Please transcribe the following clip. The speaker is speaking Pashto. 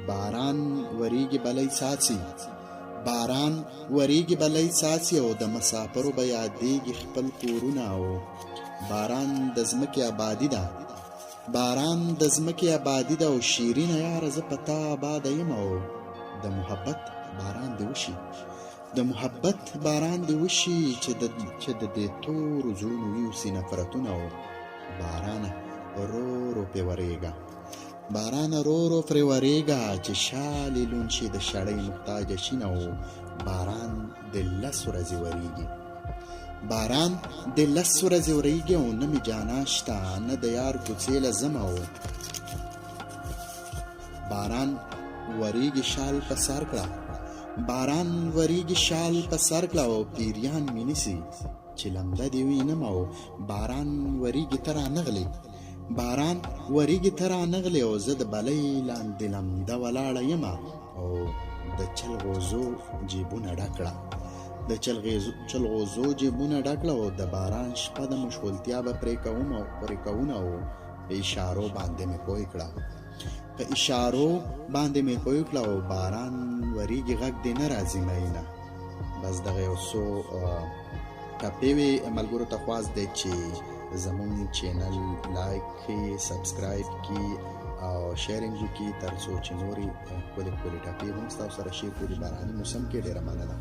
باران وریږي بلۍ څاڅي، باران وریږي بلۍ څاڅي او د مسافرو به یادېږي خپل کورونه. او باران د ځمکې آبادي ده، باران د ځمکې آبادي ده. او شیرینه یاره زه په تا آباده یم. او د محبت باران دې وشي، د محبت باران دې وشي چې د دې تورو زړونو یوسي نفرتونه. او بارانه رو رو پې ورېږه، بارانه رو رو پرې ورېږه چې شالې لون شي د شړۍ محتاجه شي. او باران د 10 ورځې ورېږي، باران د 10 ورځې ورېږي. او نه مې جانا شته نه د یار کوڅې له ځمه. او باران ورېږي شال په سر کړه، باران ورېږي شال په سر کړه. او پیریان مې نیسي چې لمده دې وینم. او باران ورېږي ته رانغلې، باران وریږي ته رانغلې. او زه د بلۍ لاندې لمده ولاړه یمه. او د چلغوزو جیبونه ډک کړه، د چلغوزو جیبونه ډک کړه. او د باران شپه د مشغولتیا به پرې کوونه. او په اشارو باندې مې پوی کړه، په اشارو باندې مې پوی کړه. او باران وریږي غږ دې نه راځي مینه. بس دغه یو څو ټپې وې. ملګرو ته خواست دی چې زمون چینل لایک کی، سبسکرایب کی او شیرینګ وکړي تر څو چې نورې ښکلې ټپې هم ستاسو سره شیر کړي. باراني موسم کې ډېره مننه.